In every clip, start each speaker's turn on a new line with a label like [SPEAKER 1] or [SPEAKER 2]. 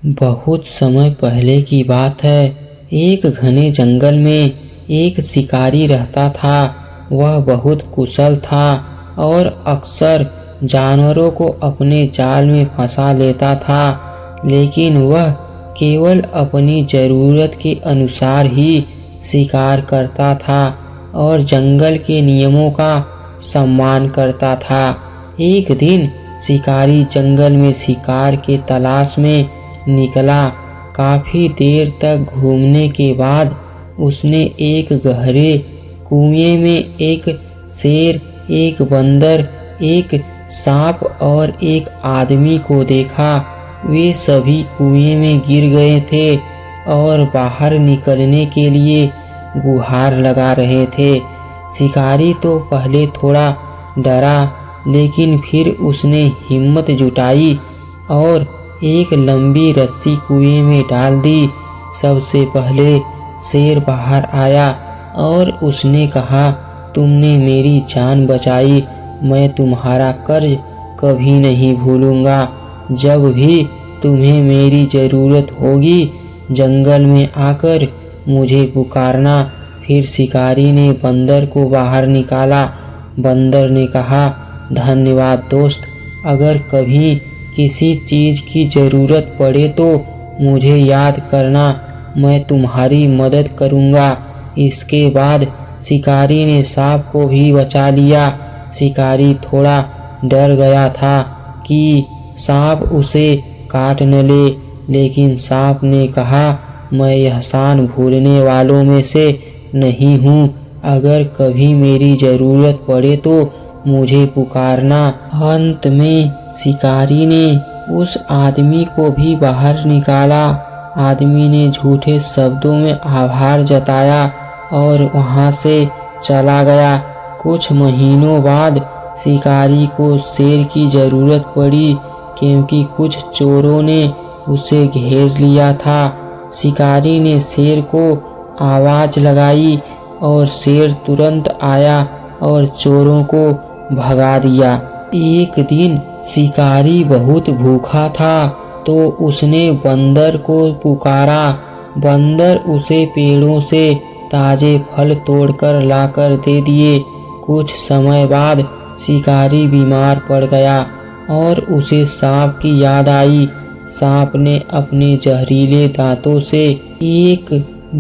[SPEAKER 1] बहुत समय पहले की बात है। एक घने जंगल में एक शिकारी रहता था। वह बहुत कुशल था और अक्सर जानवरों को अपने जाल में फंसा लेता था, लेकिन वह केवल अपनी ज़रूरत के अनुसार ही शिकार करता था और जंगल के नियमों का सम्मान करता था। एक दिन शिकारी जंगल में शिकार के तलाश में निकला। काफी देर तक घूमने के बाद उसने एक गहरे कुएं में एक शेर, एक बंदर, एक सांप और एक आदमी को देखा। वे सभी कुएं में गिर गए थे और बाहर निकलने के लिए गुहार लगा रहे थे। शिकारी तो पहले थोड़ा डरा, लेकिन फिर उसने हिम्मत जुटाई और एक लंबी रस्सी कुएं में डाल दी। सबसे पहले शेर बाहर आया और उसने कहा, तुमने मेरी जान बचाई, मैं तुम्हारा कर्ज कभी नहीं भूलूंगा। जब भी तुम्हें मेरी ज़रूरत होगी जंगल में आकर मुझे पुकारना। फिर शिकारी ने बंदर को बाहर निकाला। बंदर ने कहा, धन्यवाद दोस्त, अगर कभी किसी चीज़ की ज़रूरत पड़े तो मुझे याद करना, मैं तुम्हारी मदद करूँगा। इसके बाद शिकारी ने सांप को भी बचा लिया। शिकारी थोड़ा डर गया था कि सांप उसे काट न ले, लेकिन सांप ने कहा, मैं एहसान भूलने वालों में से नहीं हूँ। अगर कभी मेरी ज़रूरत पड़े तो मुझे पुकारना। अंत में शिकारी ने उस आदमी को भी बाहर निकाला। आदमी ने झूठे शब्दों में आभार जताया और वहाँ से चला गया। कुछ महीनों बाद शिकारी को शेर की ज़रूरत पड़ी, क्योंकि कुछ चोरों ने उसे घेर लिया था। शिकारी ने शेर को आवाज़ लगाई और शेर तुरंत आया और चोरों को भगा दिया। एक दिन शिकारी बहुत भूखा था तो उसने बंदर को पुकारा। बंदर उसे पेड़ों से ताजे फल तोड़कर लाकर दे दिए। कुछ समय बाद शिकारी बीमार पड़ गया और उसे सांप की याद आई। सांप ने अपने जहरीले दांतों से एक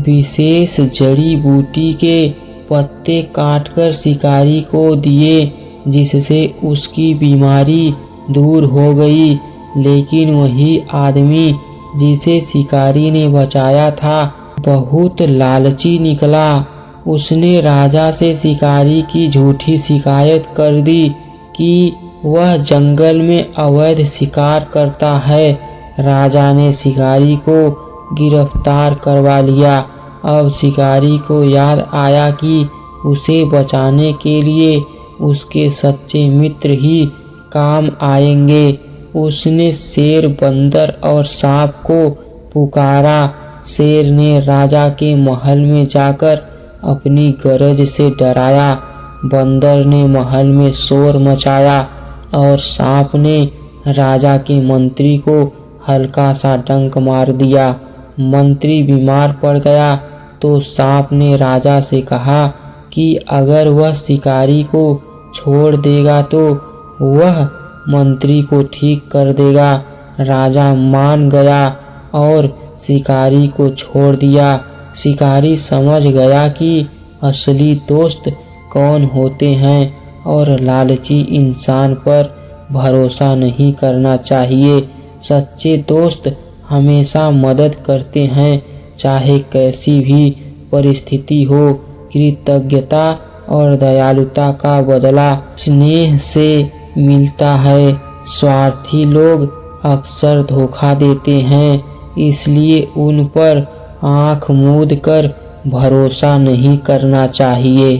[SPEAKER 1] विशेष जड़ी बूटी के पत्ते काटकर शिकारी को दिए, जिससे उसकी बीमारी दूर हो गई। लेकिन वही आदमी जिसे शिकारी ने बचाया था बहुत लालची निकला। उसने राजा से शिकारी की झूठी शिकायत कर दी कि वह जंगल में अवैध शिकार करता है। राजा ने शिकारी को गिरफ्तार करवा लिया। अब शिकारी को याद आया कि उसे बचाने के लिए उसके सच्चे मित्र ही काम आएंगे। उसने शेर, बंदर और सांप को पुकारा। शेर ने राजा के महल में जाकर अपनी गरज से डराया। बंदर ने महल में शोर मचाया और सांप ने राजा के मंत्री को हल्का सा डंक मार दिया। मंत्री बीमार पड़ गया तो सांप ने राजा से कहा कि अगर वह शिकारी को छोड़ देगा तो वह मंत्री को ठीक कर देगा। राजा मान गया और शिकारी को छोड़ दिया। शिकारी समझ गया कि असली दोस्त कौन होते हैं और लालची इंसान पर भरोसा नहीं करना चाहिए। सच्चे दोस्त हमेशा मदद करते हैं, चाहे कैसी भी परिस्थिति हो। कृतज्ञता और दयालुता का बदला स्नेह से मिलता है। स्वार्थी लोग अक्सर धोखा देते हैं, इसलिए उन पर आँख मूंद कर भरोसा नहीं करना चाहिए।